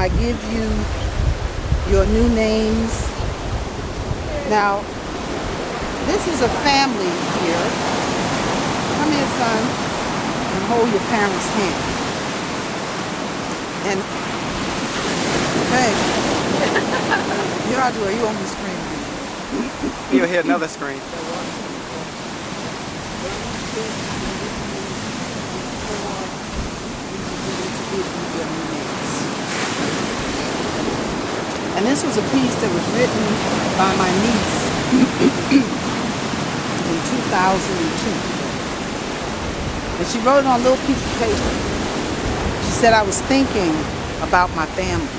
I give you your new names. Now, this is a family here. Come here, son, and hold your parents' hand. And, hey, you on the screen. You'll hear another screen. And this was a piece that was written by my niece in 2002. And she wrote it on a little piece of paper. She said, I was thinking about my family.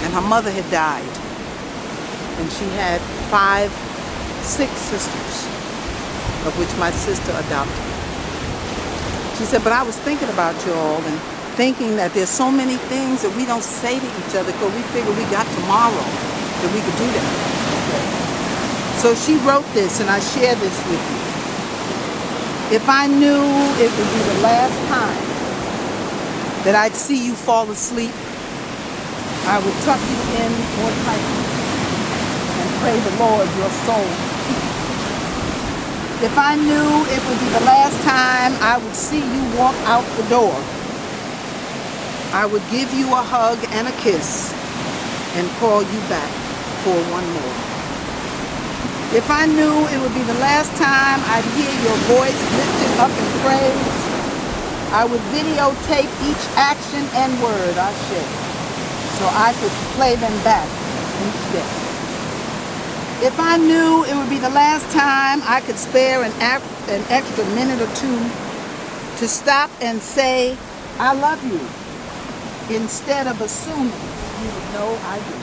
And her mother had died. And she had 6 sisters, of which my sister adopted. She said, but I was thinking about you all and thinking that there's so many things that we don't say to each other because we figure we got tomorrow that we could do that. So she wrote this, and I share this with you. If I knew it would be the last time that I'd see you fall asleep, I would tuck you in more tightly and pray the Lord your soul to keep. If I knew it would be the last time I would see you walk out the door, I would give you a hug and a kiss and call you back for one more. If I knew it would be the last time I'd hear your voice lifted up in praise, I would videotape each action and word I shared so I could play them back each day. If I knew it would be the last time I could spare an extra minute or two to stop and say, I love you, instead of assuming you would know I do.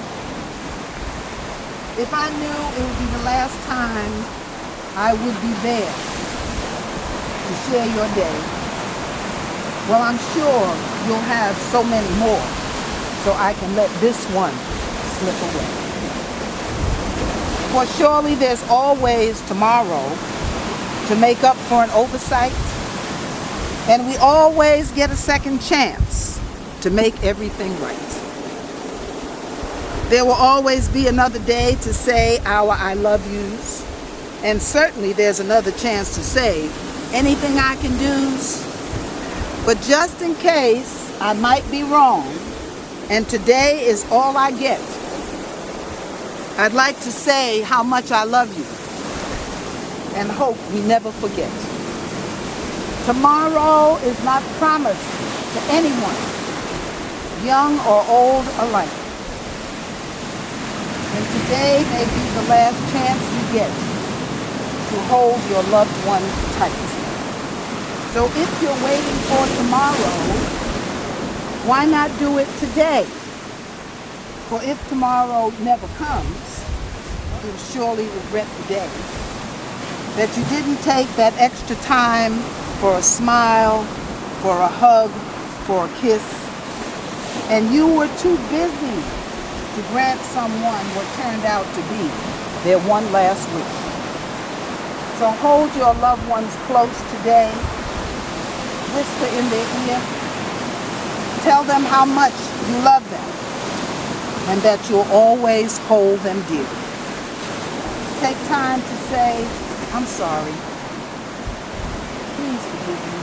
If I knew it would be the last time I would be there to share your day, well, I'm sure you'll have so many more, so I can let this one slip away. For surely there's always tomorrow to make up for an oversight, and we always get a second chance to make everything right. There will always be another day to say our I love yous, and certainly there's another chance to say anything I can do's. But just in case I might be wrong, and today is all I get, I'd like to say how much I love you and hope we never forget. Tomorrow is not promised to anyone, young or old alike. And today may be the last chance you get to hold your loved one tight. So if you're waiting for tomorrow, why not do it today? For if tomorrow never comes, you'll surely regret the day that you didn't take that extra time for a smile, for a hug, for a kiss, and you were too busy to grant someone what turned out to be their one last wish. So hold your loved ones close today, whisper in their ear, tell them how much you love them, and that you'll always hold them dear. Take time to say, I'm sorry. Please forgive me.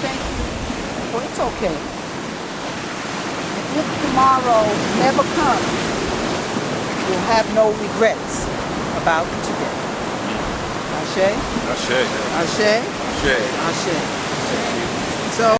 Thank you. Oh, it's okay. And if tomorrow never comes, you'll have no regrets about today. Ashe? Ashe. Ashe? Ashe. Ashe. Ashe.